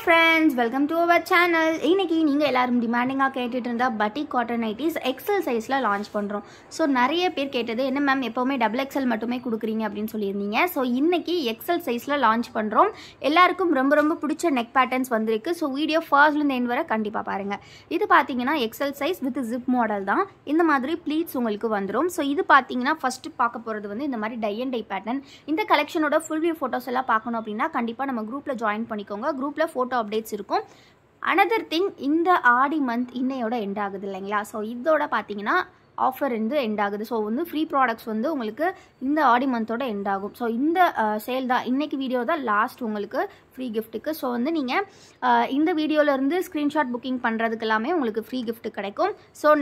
friends, welcome to our channel. இன்னைக்கு நீங்க எல்லாரும் டிமாண்டிங்கா கேட்டுட்டு இருந்த பட்டிக் காட்டன் நைட்டிஸ் எக்ஸல் சைஸ்ல லான்ச் பண்றோம். சோ நிறைய பேர் கேட்டது என்ன மேம் எப்பவுமே டபுள் எக்ஸல் மட்டுமே கொடுக்குறீங்க அப்படின்னு சொல்லியிருந்தீங்க. சோ இன்னைக்கு எக்ஸல் சைஸ்ல லான்ச் பண்றோம். எல்லாருக்கும் ரொம்ப பிடிச்ச நெக் பேட்டர்ன்ஸ் வந்திருக்கு. சோ வீடியோ ஃபர்ஸ்ட்ல இருந்து எண்ட் வரை கண்டிப்பா பாருங்க. இது பாத்தீங்கன்னா XL size with zip model தான். இந்த மாதிரி ப்ளீட்ஸ் உங்களுக்கு வந்துரும். சோ இது பாத்தீங்கன்னா ஃபர்ஸ்ட் பார்க்க போறது வந்து இந்த மாதிரி டை அண்ட் டை பேட்டர்ன். இந்த கலெக்ஷனோட ஃபுல் வியூ போட்டோஸ் எல்லாம் பார்க்கணும் அப்படின்னா கண்டிப்பா நம்ம குரூப்ல ஜாயின் பண்ணிக்கோங்க. குரூப்ல ஃபோட்டோ அப்டேட்ஸ் இருக்கும். அனதர் திங், இந்த ஆடி மந்த் இன்னையோட எண்ட் ஆகுது இல்லைங்களா? ஸோ இதோட பார்த்தீங்கன்னா ஆஃபர் வந்து எண்ட் ஆகுது. ஸோ வந்து ஃப்ரீ ப்ராடக்ட்ஸ் வந்து உங்களுக்கு இந்த ஆடி மந்தோட எண்ட் ஆகும். ஸோ இந்த சேல் தான் இன்னைக்கு வீடியோ தான் லாஸ்ட் உங்களுக்கு ஃப்ரீ கிஃப்ட்டுக்கு. ஸோ வந்து நீங்கள் இந்த வீடியோலேருந்து ஸ்க்ரீன்ஷாட் புக்கிங் பண்ணுறதுக்கு எல்லாமே உங்களுக்கு ஃப்ரீ கிஃப்ட் கிடைக்கும். ஸோ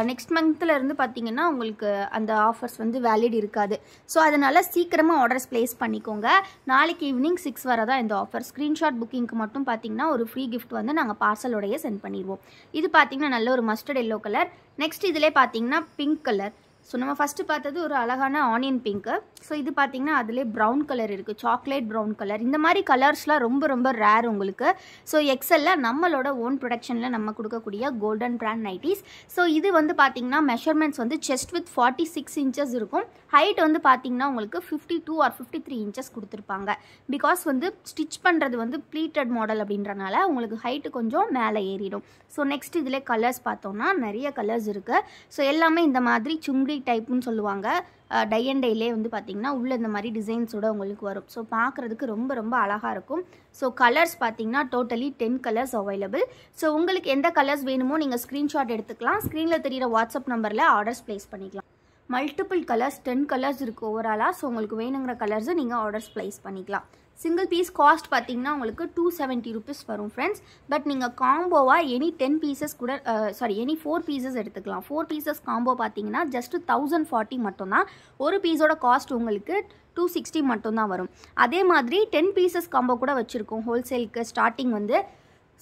நெக்ஸ்ட் மந்த்லேருந்து பார்த்தீங்கன்னா உங்களுக்கு அந்த ஆஃபர்ஸ் வந்து வேலிட் இருக்காது. ஸோ அதனால் சீக்கிரமாக ஆர்டர்ஸ் ப்ளேஸ் பண்ணிக்கோங்க. நாளைக்கு ஈவினிங் 6 வரை தான் இந்த ஆஃபர். ஸ்க்ரீன்ஷாட் புக்கிங்க்கு மட்டும் பார்த்தீங்கன்னா ஒரு ஃப்ரீ கிஃப்ட் வந்து நாங்கள் பார்சலோடையே சென்ட் பண்ணிடுவோம். இது பார்த்தீங்கன்னா நல்ல ஒரு மஸ்டர்ட் எல்லோ கலர். நெக்ஸ்ட் இதிலே பார்த்தீங்கன்னா பிங்க் கலர். ஸோ நம்ம ஃபஸ்ட்டு பார்த்தது ஒரு அழகான ஆனியன் பிங்க்கு. ஸோ இது பார்த்தீங்கன்னா அதிலே ப்ரௌன் கலர் இருக்குது, சாக்லேட் ப்ரௌன் கலர். இந்த மாதிரி கலர்ஸ்லாம் ரொம்ப ரேர் உங்களுக்கு. ஸோ எக்ஸலில் நம்மளோட ஓன் ப்ரொடக்ஷனில் நம்ம கொடுக்கக்கூடிய கோல்டன் பிராண்ட் நைட்டிஸ். ஸோ இது வந்து பார்த்தீங்கன்னா மெஷர்மெண்ட்ஸ் வந்து செஸ்ட் வித் 46 இன்ச்சஸ் இருக்கும். ஹைட் வந்து பார்த்தீங்கன்னா உங்களுக்கு 52 ஆர் 53 இன்ச்சஸ் கொடுத்துருப்பாங்க. பிகாஸ் வந்து ஸ்டிச் பண்ணுறது வந்து ப்ளீட்டட் மாடல் அப்படின்றனால உங்களுக்கு ஹைட்டு கொஞ்சம் மேலே ஏறிடும். ஸோ நெக்ஸ்ட் இதில் கலர்ஸ் பார்த்தோம்னா நிறைய கலர்ஸ் இருக்குது. ஸோ எல்லாமே இந்த மாதிரி சுங்குடி டைப்புன்னு சொல்லுவாங்க. டை அண்ட் டைலே வந்து பார்த்தீங்கன்னா உள்ள இந்த மாதிரி டிசைன்ஸோட உங்களுக்கு வரும். ஸோ பார்க்குறதுக்கு ரொம்ப அழகாக இருக்கும். ஸோ கலர்ஸ் பார்த்தீங்கன்னா டோட்டலி 10 கலர்ஸ் அவைலபிள். ஸோ உங்களுக்கு எந்த கலர்ஸ் வேணுமோ நீங்கள் ஸ்க்ரீன்ஷாட் எடுத்துக்கலாம். ஸ்க்ரீனில் தெரியிற வாட்ஸ்அப் நம்பரில் ஆர்டர்ஸ் ப்ளேஸ் பண்ணிக்கலாம். மல்டிபிள் கலர்ஸ் 10 கலர்ஸ் இருக்குது ஓவராலாக. ஸோ உங்களுக்கு வேணுங்கிற கலர்ஸை நீங்கள் ஆர்டர்ஸ் ப்ளேஸ் பண்ணிக்கலாம். சிங்கிள் பீஸ் காஸ்ட் பார்த்தீங்கன்னா உங்களுக்கு 270 ருபீஸ் வரும் ஃப்ரெண்ட்ஸ். பட் நீங்கள் காம்போவாக எனி 10 பீசஸ் கூட எனி 4 பீசஸ் எடுத்துக்கலாம். 4 பீசஸ் காம்போ பார்த்தீங்கன்னா ஜஸ்ட் 1040 மட்டும்தான். ஒரு பீஸோட காஸ்ட் உங்களுக்கு 260 மட்டும்தான் வரும். அதே மாதிரி 10 பீசஸ் காம்போ கூட வச்சுருக்கோம் ஹோல்சேலுக்கு ஸ்டார்டிங் வந்து.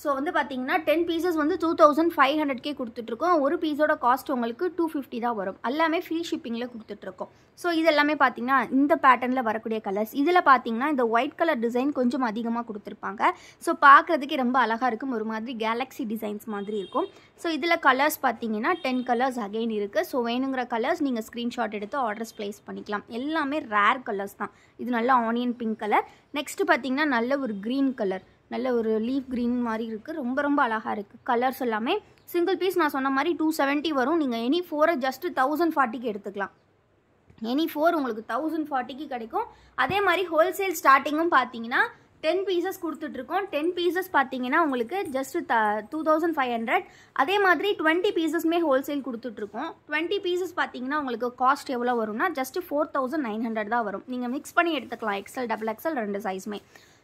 ஸோ வந்து பார்த்தீங்கன்னா 10 பீசஸ் வந்து 2500 கொடுத்துட்ருக்கோம். ஒரு பீஸோட காஸ்ட் உங்களுக்கு 250 தான் வரும். எல்லாமே ஃப்ரீ ஷிப்பிங்கில் கொடுத்துட்ருக்கோம். ஸோ இதெல்லாமே பார்த்தீங்கன்னா இந்த பேட்டர்னில் வரக்கூடிய கலர்ஸ். இதில் பார்த்தீங்கன்னா இந்த ஒயிட் கலர் டிசைன் கொஞ்சம் அதிகமாக கொடுத்துருப்பாங்க. ஸோ பார்க்குறதுக்கே ரொம்ப அழகாக இருக்கும். ஒரு மாதிரி கேலக்ஸி டிசைன்ஸ் மாதிரி இருக்கும். ஸோ இதில் கலர்ஸ் பார்த்தீங்கன்னா 10 கலர்ஸ் அகைன் இருக்குது. ஸோ வேணுங்கிற கலர்ஸ் நீங்கள் ஸ்க்ரீன்ஷாட் எடுத்து ஆர்டர்ஸ் ப்ளேஸ் பண்ணிக்கலாம். எல்லாமே ரேர் கலர்ஸ் தான். இது நல்ல ஆனியன் பிங்க் கலர். நெக்ஸ்ட்டு பார்த்தீங்கன்னா நல்ல ஒரு க்ரீன் கலர், நல்ல ஒரு லீஃப் க்ரீன் மாதிரி இருக்குது. ரொம்ப அழகாக இருக்குது. கலர்ஸ் எல்லாமே சிங்கிள் பீஸ் நான் சொன்ன மாதிரி 270 வரும். நீங்கள் எனி 4 ஜஸ்ட் 1040 எடுத்துக்கலாம். எனி 4 உங்களுக்கு 1040 கிடைக்கும். அதே மாதிரி ஹோல்சேல் ஸ்டார்டிங்கும் பார்த்தீங்கன்னா 10 பீசஸ் கொடுத்துட்ருக்கோம். 10 பீசஸ் பார்த்தீங்கன்னா உங்களுக்கு ஜஸ்ட் 2500. அதே மாதிரி 20 பீசஸ்மே ஹோல்சேல் கொடுத்துட்ருக்கோம். 20 பீசஸ் பார்த்தீங்கன்னா உங்களுக்கு காஸ்ட் எவ்வளோ வரும்னா ஜஸ்ட் 4900 தான் வரும். நீங்கள் மிக்ஸ் பண்ணி எடுத்துக்கலாம். எக்ஸல் டபுள் எக்ஸல் 2 சைஸுமே.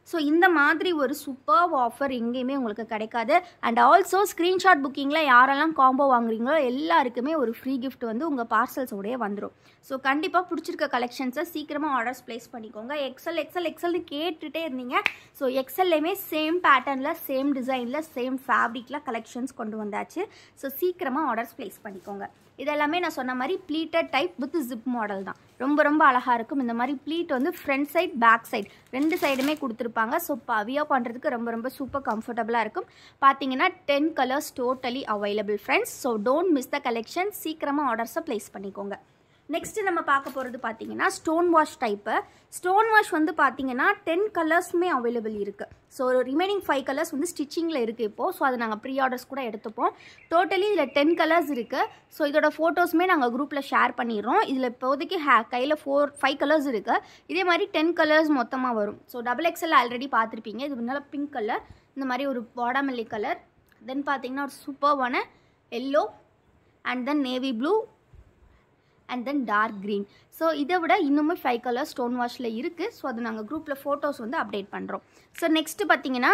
ஸோ இந்த மாதிரி ஒரு சூப்பர் ஆஃபர் எங்கேயுமே உங்களுக்கு கிடைக்காது. அண்ட் ஆல்சோ ஸ்க்ரீன்ஷாட் புக்கிங்கில் யாரெல்லாம் காம்போ வாங்குறீங்களோ எல்லாருக்குமே ஒரு ஃப்ரீ கிஃப்ட் வந்து உங்கள் பார்சல்ஸோடய வந்துடும். ஸோ கண்டிப்பாக பிடிச்சிருக்க கலெக்ஷன்ஸை சீக்கிரமாக ஆர்டர்ஸ் ப்ளேஸ் பண்ணிக்கோங்க. எக்ஸல்னு கேட்டுகிட்டே இருந்தீங்க. ஸோ எக்ஸல்லையுமே சேம் பேட்டர்னில், சேம் டிசைனில், சேம் ஃபேப்ரிக்கில் கலெக்ஷன்ஸ் கொண்டு வந்தாச்சு. ஸோ சீக்கிரமாக ஆர்டர்ஸ் ப்ளேஸ் பண்ணிக்கோங்க. இதெல்லாமே நான் சொன்ன மாதிரி pleated type with zip model தான். ரொம்ப அழகாக இருக்கும். இந்த மாதிரி ப்ளீட் வந்து ஃப்ரண்ட் சைட் பேக் சைட் 2 சைடுமே கொடுத்துருப்பாங்க. ஸோ வியர் பண்ணுறதுக்கு ரொம்ப சூப்பர் கம்ஃபர்டபுளாக இருக்கும். பார்த்தீங்கன்னா 10 colours totally available friends. So don't miss the collection. சீக்கிரமாக ஆர்டர்ஸை ப்ளேஸ் பண்ணிக்கோங்க. நெக்ஸ்ட் நம்ம பார்க்க போகிறது பார்த்தீங்கன்னா stone wash type. Stone wash வந்து பார்த்தீங்கன்னா 10 கலர்ஸுமே அவைலபிள் இருக்குது. ஸோ ரிமைனிங் 5 கலர்ஸ் வந்து ஸ்டிச்சிங்கில் இருக்குது இப்போது. ஸோ அதை நாங்கள் ப்ரீ ஆர்டர்ஸ் கூட எடுத்துப்போம். டோட்டலி இதில் 10 கலர்ஸ் இருக்குது. ஸோ இதோட ஃபோட்டோஸுமே நாங்கள் குரூப்பில் ஷேர் பண்ணிடுறோம். இதில் இப்போதைக்கு கையில் 5 கலர்ஸ் இருக்குது. இதே மாதிரி 10 கலர்ஸ் மொத்தமாக வரும். ஸோ டபுள் எக்ஸல் ஆல்ரெடி பார்த்துருப்பீங்க. இது முன்னால் பிங்க் கலர், இந்த மாதிரி ஒரு வாடாமல்லி கலர், தென் பார்த்தீங்கன்னா ஒரு சூப்பர்வான yellow, and then navy blue, and then dark green. So இதை விட இன்னுமே 5 கலர்ஸ் ஸ்டோன் வாஷில் இருக்குது. ஸோ அது நாங்கள் குரூப்பில் ஃபோட்டோஸ் வந்து அப்டேட் பண்ணுறோம். ஸோ நெக்ஸ்ட்டு பார்த்தீங்கன்னா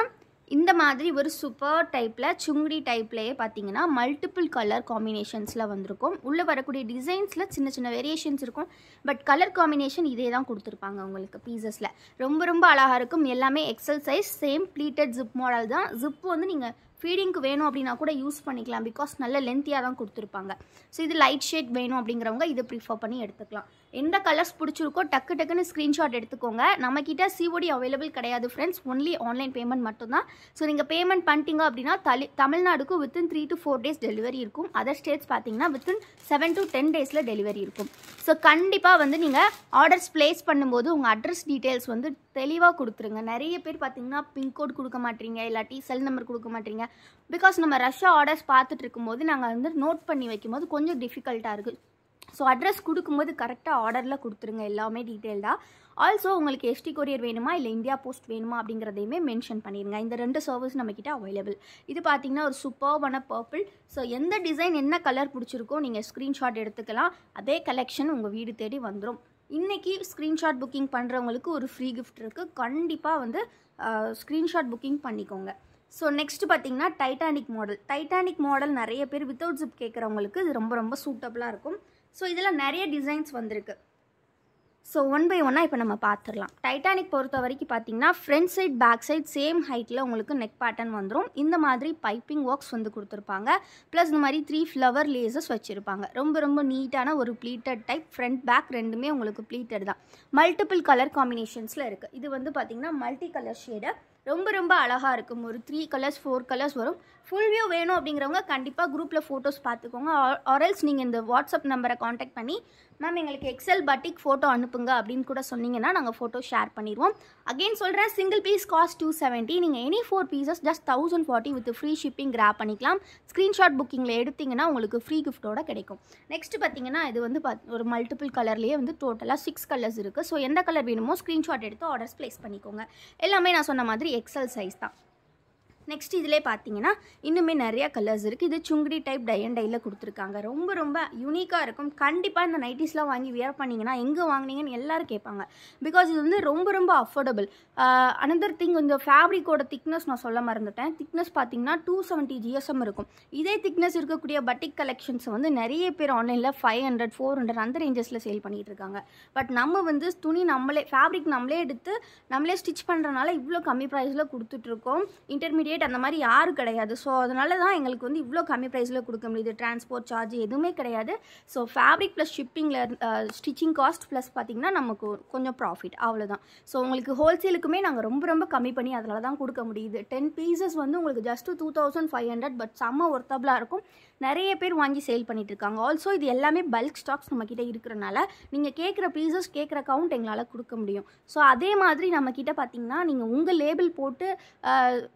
இந்த மாதிரி ஒரு சூப்பர் டைப்பில் சுங்குடி டைப்லேயே பார்த்தீங்கன்னா மல்டிபிள் கலர் காம்பினேஷன்ஸில் வந்திருக்கும். உள்ளே வரக்கூடிய டிசைன்ஸில் சின்ன வேரியேஷன்ஸ் இருக்கும். பட் கலர் காம்பினேஷன் இதே தான் கொடுத்துருப்பாங்க உங்களுக்கு பீசஸில். ரொம்ப அழகாக இருக்கும். எல்லாமே XL size, same pleated zip model தான். ஜிப்பு வந்து நீங்கள் ஃபீடிங்க்கு வேணும் அப்படின்னா கூட யூஸ் பண்ணிக்கலாம். பிகாஸ் நல்ல லென்த்தியாக தான் கொடுத்துருப்பாங்க. ஸோ இது லைட் ஷேட் வேணும் அப்படிங்கிறவங்க இதை ப்ரிஃபர் பண்ணி எடுத்துக்கலாம். எந்த கலர்ஸ் பிடிச்சிருக்கோ டக்கு டக்குன்னு ஸ்க்ரீன்ஷாட் எடுத்துக்கோங்க. நம்மக்கிட்ட சிஓடி அவைலபிள் கிடையாது ஃப்ரெண்ட்ஸ், ஒன்லி ஆன்லைன் பேமெண்ட் மட்டும்தான். ஸோ நீங்கள் பேமெண்ட் பண்ணிட்டீங்க அப்படின்னா தமிழ்நாடுக்கு வித்தின் 3 to 4 days டெலிவரி இருக்கும். அதர் ஸ்டேட்ஸ் பார்த்தீங்கன்னா வித்தின் 7 to 10 days டெலிவரி இருக்கும். ஸோ கண்டிப்பாக வந்து நீங்கள் ஆர்டர்ஸ் ப்ளேஸ் பண்ணும்போது உங்கள் அட்ரஸ் டீட்டெயில்ஸ் வந்து தெளிவாக கொடுத்துருங்க. நிறைய பேர் பார்த்தீங்கன்னா பின்கோட் கொடுக்க மாட்டீங்க, இல்லாட்டி செல் நம்பர் கொடுக்க மாட்டீங்க. பிகாஸ் நம்ம ரஷ்ஷாக ஆர்டர்ஸ் பார்த்துட்டு இருக்கும்போது நாங்கள் வந்து நோட் பண்ணி வைக்கும்போது கொஞ்சம் டிஃபிகல்ட்டாக இருக்குது. ஸோ அட்ரஸ் கொடுக்கும்போது கரெக்டாக ஆர்டரில் கொடுத்துருங்க, எல்லாமே டீட்டெயில்டாக. ஆல்சோ உங்களுக்கு எஸ்டி கொரியர் வேணுமா இல்லை இந்தியா போஸ்ட் வேணுமா அப்படிங்கிறதையுமே மென்ஷன் பண்ணிடுங்க. இந்த 2 சர்வீஸ் நம்மக்கிட்ட அவைலபிள். இது பார்த்தீங்கன்னா ஒரு சூப்பர்பான பர்பிள். ஸோ எந்த டிசைன் என்ன கலர் பிடிச்சிருக்கோ நீங்கள் ஸ்க்ரீன்ஷாட் எடுத்துக்கலாம். அதே கலெக்ஷன் உங்கள் வீடு தேடி வந்துடும். இன்றைக்கி ஸ்க்ரீன்ஷாட் புக்கிங் பண்ணுறவங்களுக்கு ஒரு ஃப்ரீ கிஃப்ட் இருக்குது. கண்டிப்பாக வந்து ஸ்க்ரீன்ஷாட் புக்கிங் பண்ணிக்கோங்க. ஸோ நெக்ஸ்ட் பார்த்தீங்கன்னா டைட்டானிக் மாடல் நிறைய பேர் வித்தவுட் ஜிப் கேட்குறவங்களுக்கு இது ரொம்ப ரொம்ப சூட்டபுளாக இருக்கும். ஸோ இதில் நிறைய டிசைன்ஸ் வந்திருக்கு. ஸோ ஒன் பை ஒன்னாக இப்போ நம்ம பார்த்துடலாம். டைட்டானிக் பொறுத்த வரைக்கும் பார்த்தீங்கன்னா front side back side same ஹைட்டில் உங்களுக்கு நெக் பேட்டர்ன் வந்துடும். இந்த மாதிரி பைப்பிங் ஒர்க்ஸ் வந்து கொடுத்துருப்பாங்க. ப்ளஸ் இந்த மாதிரி 3 ஃப்ளவர் லேசஸ் வச்சுருப்பாங்க. ரொம்ப ரொம்ப நீட்டான ஒரு ப்ளீட்டட் டைப். ஃப்ரண்ட் பேக் ரெண்டுமே உங்களுக்கு ப்ளீட்டட் தான். மல்டிபிள் கலர் காம்பினேஷன்ஸில் இருக்குது. இது வந்து பார்த்திங்கன்னா மல்டி கலர் ஷேடு. ரொம்ப ரொம்ப அழகாக இருக்கும். ஒரு 3 colors 4 colors வரும். ஃபுல் வியூ வேணும் அப்படிங்கிறவங்க கண்டிப்பாக குரூப்பில் ஃபோட்டோஸ் பார்த்துக்கோங்க. ஆர்எல்ஸ் நீங்கள் இந்த வாட்ஸ்அப் நம்பரை காண்டாக்ட் பண்ணி மேம் எங்களுக்கு எக்ஸல் பட்டிக் ஃபோட்டோ அனுப்புங்க அப்படின்னு கூட சொன்னீங்கன்னா நாங்கள் ஃபோட்டோ ஷேர் பண்ணிடுவோம். அகெயின் சொல்கிறேன், சிங்கிள் பீஸ் காஸ்ட் 270. நீங்கள் any 4 pieces just 1040 with free shipping grab பண்ணிக்கலாம். ஸ்க்ரீன்ஷாட் புக்கிங்கில் எடுத்திங்கன்னா உங்களுக்கு ஃப்ரீ கிஃப்ட்டோட கிடைக்கும். நெக்ஸ்ட் பார்த்தீங்கன்னா இது வந்து ஒரு மல்டிபிள் கலர்லேயே வந்து டோட்டலாக 6 colors இருக்குது. ஸோ எந்த கலர் வேணுமோ ஸ்க்ரீன்ஷாட் எடுத்து ஆர்டர்ஸ் ப்ளேஸ் பண்ணிக்கோங்க. எல்லாமே நான் சொன்ன மாதிரி எக்ஸல் சைஸ் தான். நெக்ஸ்ட் இதிலே பார்த்தீங்கன்னா இன்னுமே நிறையா கலர்ஸ் இருக்குது. இது சுங்குடி டைப் டை அண்ட் டையில் கொடுத்துருக்காங்க. ரொம்ப ரொம்ப யூனிக்காக இருக்கும். கண்டிப்பாக இந்த நைட்டிஸ்லாம் வாங்கி வியர் பண்ணிங்கன்னா எங்கே வாங்கினீங்கன்னு எல்லோரும் கேட்பாங்க. பிகாஸ் இது வந்து ரொம்ப ரொம்ப அஃபோர்டபுள். அனதர் திங், இந்த ஃபேப்ரிக்கோட திக்னஸ் நான் சொல்ல மறந்துட்டேன். திக்னஸ் பார்த்தீங்கன்னா 270 GSM இருக்கும். இதே திக்னஸ் இருக்கக்கூடிய பட்டிக் கலெக்ஷன்ஸ் வந்து நிறைய பேர் ஆன்லைனில் 500 400 அந்த ரேஞ்சஸில் சேல் பண்ணிகிட்டு இருக்காங்க. பட் நம்ம வந்து துணி ஃபேப்ரிக் நம்மளே எடுத்து நம்மளே ஸ்டிச் பண்ணுறனால இவ்வளோ கம்மி ப்ரைஸில் கொடுத்துட்ருக்கோம். இன்டர்மீடியேட் அந்த மாதிரி யாரும் கிடையாது. ஸோ அதனால தான் எங்களுக்கு வந்து இவ்வளோ கம்மி ப்ரைஸில் கொடுக்க முடியுது. டிரான்ஸ்போர்ட் சார்ஜ் எதுவுமே கிடையாது. ஸோ ஃபேப்ரிக் ப்ளஸ் ஷிப்பிங்கில் ஸ்டிச்சிங் காஸ்ட் ப்ளஸ் பார்த்திங்கன்னா நமக்கு கொஞ்சம் ப்ராஃபிட், அவ்வளோதான். ஸோ உங்களுக்கு ஹோல்சேலுக்குமே நாங்கள் ரொம்ப ரொம்ப கம்மி பண்ணி அதில் தான் கொடுக்க முடியுது. 10 pieces வந்து உங்களுக்கு ஜஸ்ட் 2500. பட் செம்ம ஒர்த்தபுளாக இருக்கும். நிறைய பேர் வாங்கி சேல் பண்ணிட்டு இருக்காங்க. ஆல்சோ இது எல்லாமே பல்க் ஸ்டாக்ஸ் நம்மக்கிட்ட இருக்கிறனால நீங்கள் கேட்குற பீசஸ் கேட்குற கவுண்ட் எங்களால் கொடுக்க முடியும். ஸோ அதே மாதிரி நம்மக்கிட்ட பார்த்தீங்கன்னா நீங்கள் உங்கள் லேபிள் போட்டு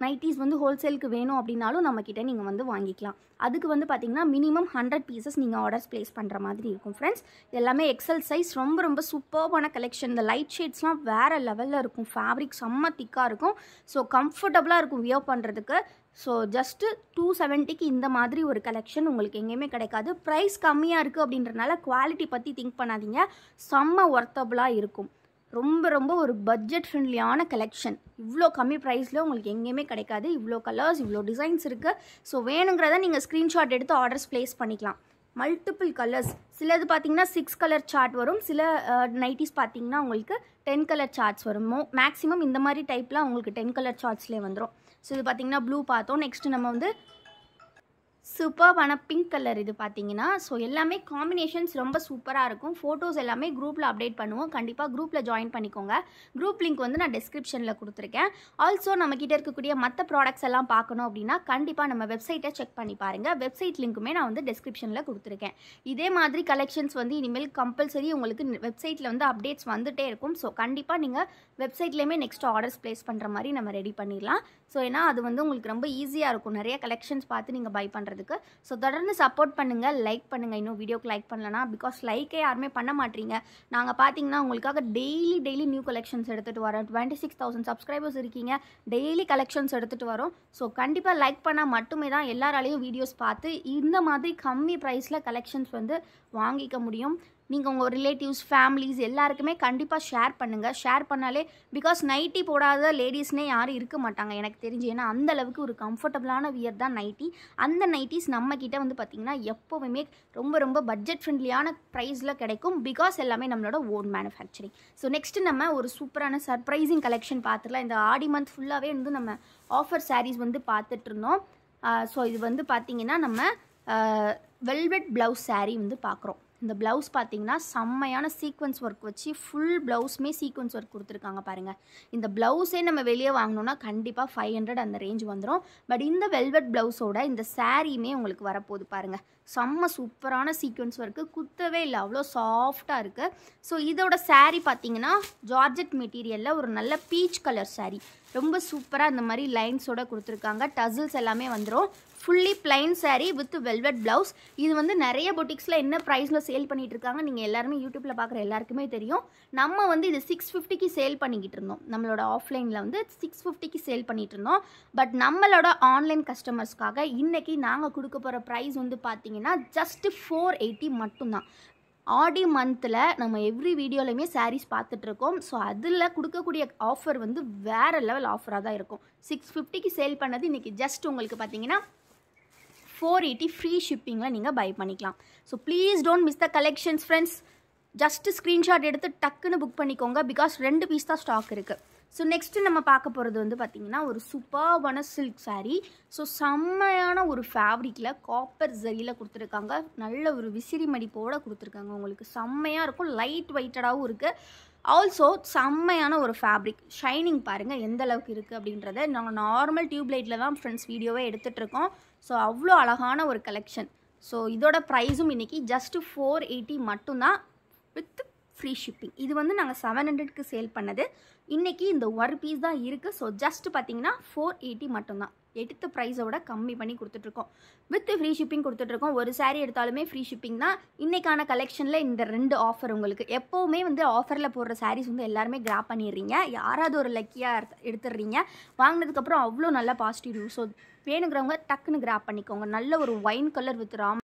நைட்டிஸ் வந்து ஹோல்சேலுக்கு வேணும் அப்படின்னாலும் நம்மக்கிட்ட நீங்கள் வந்து வாங்கிக்கலாம். அதுக்கு வந்து பார்த்திங்கன்னா மினிமம் 100 pieces நீங்கள் ஆர்டர்ஸ் ப்ளேஸ் பண்ணுற மாதிரி இருக்கும் ஃப்ரெண்ட்ஸ். இது எல்லாமே எக்ஸல் சைஸ். ரொம்ப ரொம்ப சூப்பர்பான கலெக்ஷன். இந்த லைட் ஷேட்ஸ்லாம் வேறு லெவலில் இருக்கும். ஃபேப்ரிக் செம்ம திக்காக இருக்கும். ஸோ கம்ஃபர்டபுளாக இருக்கும் வியர் பண்ணுறதுக்கு. ஸோ ஜஸ்ட்டு 270க்கு இந்த மாதிரி ஒரு கலெக்ஷன் உங்களுக்கு எங்கேயுமே கிடைக்காது. ப்ரைஸ் கம்மியாக இருக்குது அப்படின்றனால குவாலிட்டி பற்றி திங்க் பண்ணாதீங்க. செம்ம ஒர்த்தபுளாக இருக்கும். ரொம்ப ரொம்ப ஒரு பட்ஜெட் ஃப்ரெண்ட்லியான கலெக்ஷன். இவ்வளோ கம்மி ப்ரைஸில் உங்களுக்கு எங்கேயுமே கிடைக்காது. இவ்வளோ கலர்ஸ் இவ்வளோ டிசைன்ஸ் இருக்குது. ஸோ வேணுங்கிறத நீங்கள் ஸ்க்ரீன்ஷாட் எடுத்து ஆர்டர்ஸ் ப்ளேஸ் பண்ணிக்கலாம். Multiple colours. சிலது பார்த்தீங்கன்னா 6 color சார்ட் வரும். சில நைட்டிஸ் பார்த்தீங்கன்னா உங்களுக்கு 10 color சார்ட்ஸ் வரும். மேக்ஸிமம் இந்த மாதிரி டைப்லாம் உங்களுக்கு 10 color சார்ட்ஸ்லேயே வந்துடும். ஸோ இது பார்த்தீங்கன்னா ப்ளூ பார்த்தோம். நெக்ஸ்ட்டு நம்ம வந்து சூப்பர்பான பிங்க் கலர் இது பார்த்தீங்கன்னா. ஸோ எல்லாமே காம்பினேஷன்ஸ் ரொம்ப சூப்பராக இருக்கும். ஃபோட்டோஸ் எல்லாமே குரூப்பில் அப்டேட் பண்ணுவோம். கண்டிப்பாக குரூப்பில் ஜாயின் பண்ணிக்கோங்க. குரூப் லிங்க் வந்து நான் டிஸ்கிரிப்ஷனில் கொடுத்துருக்கேன். ஆல்சோ நம்மக்கிட்ட இருக்கக்கூடிய மற்ற ப்ராடக்ட்ஸ் எல்லாம் பார்க்கணும் அப்படின்னா கண்டிப்பாக நம்ம வெப்சைட்டை செக் பண்ணி பாருங்கள். வெப்சைட் லிங்க்குமே நான் வந்து டிஸ்கிரிப்ஷனில் கொடுத்துருக்கேன். இதே மாதிரி கலெக்ஷன்ஸ் வந்து இனிமேல் கம்பல்சரி உங்களுக்கு வெப்சைட்டில் வந்து அப்டேட்ஸ் வந்துகிட்டே இருக்கும். ஸோ கண்டிப்பாக நீங்கள் வெப்சைட்லேயுமே நெக்ஸ்ட் ஆர்டர்ஸ் ப்ளேஸ் பண்ணுற மாதிரி நம்ம ரெடி பண்ணிடலாம். ஸோ ஏன்னா அது வந்து உங்களுக்கு ரொம்ப ஈஸியாக இருக்கும். நிறைய கலெக்ஷன்ஸ் பார்த்து நீங்கள் பை பண்ணுறதுக்கு. ஸோ தொடர்ந்து சப்போர்ட் பண்ணுங்கள், லைக் பண்ணுங்கள். இன்னும் வீடியோக்கு லைக் பண்ணலன்னா பிகாஸ் லைக்கே யாருமே பண்ண மாட்டீங்க. நாங்கள் பார்த்தீங்கன்னா உங்களுக்காக டெய்லி நியூ கலெக்ஷன்ஸ் எடுத்துகிட்டு வரோம். 26,000 சப்ஸ்கிரைபர்ஸ் இருக்கீங்க. டெய்லி கலெக்ஷன்ஸ் எடுத்துகிட்டு வரோம். ஸோ கண்டிப்பாக லைக் பண்ணால் மட்டுமே தான் எல்லாராலையும் வீடியோஸ் பார்த்து இந்த மாதிரி கம்மி ப்ரைஸில் கலெக்ஷன்ஸ் வந்து வாங்கிக்க முடியும். நீங்கள் உங்கள் ரிலேட்டிவ்ஸ் ஃபேமிலிஸ் எல்லாருக்குமே கண்டிப்பாக ஷேர் பண்ணுங்கள். ஷேர் பண்ணாலே பிகாஸ் நைட்டி போடாத லேடிஸ்னே யாரும் இருக்க மாட்டாங்க எனக்கு தெரிஞ்சு. ஏன்னா அந்தளவுக்கு ஒரு கம்ஃபர்டபுளான வியர் தான் நைட்டி. அந்த நைட்டிஸ் நம்மக்கிட்ட வந்து பார்த்திங்கன்னா எப்போவுமே ரொம்ப ரொம்ப பட்ஜெட் ஃப்ரெண்ட்லியான ப்ரைஸில் கிடைக்கும். பிகாஸ் எல்லாமே நம்மளோட ஓன் மேனுஃபேக்சரிங். ஸோ நெக்ஸ்ட்டு நம்ம ஒரு சூப்பரான சர்ப்ரைசிங் கலெக்ஷன் பார்த்துக்கலாம். இந்த ஆடி மந்த் ஃபுல்லாகவே வந்து நம்ம ஆஃபர் சாரீஸ் வந்து பார்த்துட்ருந்தோம். ஸோ இது வந்து பார்த்திங்கன்னா நம்ம வெல்வெட் ப்ளவுஸ் சாரீ வந்து பார்க்குறோம். இந்த ப்ளவுஸ் பார்த்தீங்கன்னா செம்மையான சீக்வன்ஸ் ஒர்க் வச்சு ஃபுல் ப்ளவுஸுமே சீக்வன்ஸ் ஒர்க் கொடுத்துருக்காங்க பாருங்கள். இந்த ப்ளவுஸே நம்ம வெளியே வாங்கினோன்னா கண்டிப்பாக 500 அந்த ரேஞ்ச் வந்துடும். பட் இந்த வெல்வெட் ப்ளவுஸோட இந்த சாரியுமே உங்களுக்கு வரப்போகுது பாருங்கள். செம்ம சூப்பரான சீக்வன்ஸ் ஒர்க்கு, குத்தவே இல்லை, அவ்வளோ சாஃப்டாக இருக்குது. ஸோ இதோட சாரீ பார்த்தீங்கன்னா ஜார்ஜெட் மெட்டீரியலில் ஒரு நல்ல பீச் கலர் சாரீ, ரொம்ப சூப்பராக இந்த மாதிரி லைன்ஸோட கொடுத்துருக்காங்க. டசில்ஸ் எல்லாமே வந்துடும். Fully plain sari with velvet blouse. இது வந்து நிறைய பொட்டிக்ஸில் என்ன ப்ரைஸில் சேல் பண்ணிகிட்டு இருக்காங்க நீங்கள் எல்லாருமே யூடியூப்பில் பார்க்குற எல்லாருக்குமே தெரியும். நம்ம வந்து இது 650க்கு சேல் பண்ணிக்கிட்டு இருந்தோம். நம்மளோட ஆஃப்லைனில் வந்து 650க்கு சேல் பண்ணிகிட்டு இருந்தோம். பட் நம்மளோட ஆன்லைன் கஸ்டமர்ஸ்க்காக இன்றைக்கி நாங்கள் கொடுக்க போகிற ப்ரைஸ் வந்து பார்த்தீங்கன்னா ஜஸ்ட்டு 480 மட்டும்தான். ஆடி மந்தில் நம்ம எவ்ரி வீடியோலையுமே சாரீஸ் பார்த்துட்ருக்கோம். ஸோ அதில் கொடுக்கக்கூடிய ஆஃபர் வந்து வேறு லெவல் ஆஃபராக தான் இருக்கும். 650க்கு சேல் பண்ணது இன்றைக்கி ஜஸ்ட் உங்களுக்கு பார்த்தீங்கன்னா 480 ஃப்ரீ ஷிப்பிங்கில் நீங்கள் பை பண்ணிக்கலாம். So please don't miss the collections friends. Just screenshot எடுத்து டக்குன்னு புக் பண்ணிக்கோங்க. பிகாஸ் 2 பீஸ் தான் ஸ்டாக் இருக்குது. ஸோ நெக்ஸ்ட்டு நம்ம பார்க்க போகிறது வந்து பார்த்திங்கன்னா ஒரு சூப்பர்பான சில்க் சாரீ. ஸோ செம்மையான ஒரு ஃபேப்ரிக்கில் காப்பர் ஜரியில் கொடுத்துருக்காங்க. நல்ல ஒரு விசிறி மடிப்போடு கொடுத்துருக்காங்க. உங்களுக்கு செம்மையாக இருக்கும். லைட் வெயிட்டடாகவும் இருக்குது. ஆல்சோ செம்மையான ஒரு ஃபேப்ரிக். ஷைனிங் பாருங்கள் எந்த அளவுக்கு இருக்குது அப்படின்றத. நாங்கள் நார்மல் டியூப் லைட்டில் தான் ஃப்ரெண்ட்ஸ் வீடியோவே எடுத்துகிட்ருக்கோம். ஸோ அவ்வளோ அழகான ஒரு கலெக்ஷன். ஸோ இதோட ப்ரைஸும் இன்றைக்கி ஜஸ்ட்டு 480 மட்டும்தான் வித் ஃப்ரீ ஷிப்பிங். இது வந்து நாங்கள் 700க்கு சேல் பண்ணது. இன்றைக்கி இந்த ஒரு பீஸ் தான் இருக்குது. ஸோ ஜஸ்ட் பார்த்தீங்கன்னா 480 மட்டும்தான். எடுத்த ப்ரைஸோட கம்மி பண்ணி கொடுத்துட்ருக்கோம். வித் ஃப்ரீ ஷிப்பிங் கொடுத்துட்ருக்கோம். ஒரு சாரீ எடுத்தாலுமே ஃப்ரீ ஷிப்பிங் தான். இன்றைக்கான கலெக்ஷனில் இந்த 2 ஆஃபர் உங்களுக்கு. எப்போவுமே வந்து ஆஃபரில் போடுற சாரீஸ் வந்து எல்லாருமே கிராப் பண்ணிடுறீங்க. யாராவது ஒரு லக்கியாக எடுத்துடுறீங்க. வாங்கினதுக்கப்புறம் அவ்வளோ நல்ல பாசிட்டிவ் ரிவ்யூ. ஸோ வேணுங்கிறவங்க டக்குன்னு கிராப் பண்ணிக்கோங்க. நல்ல ஒரு ஒயின் கலர் வித் ராம்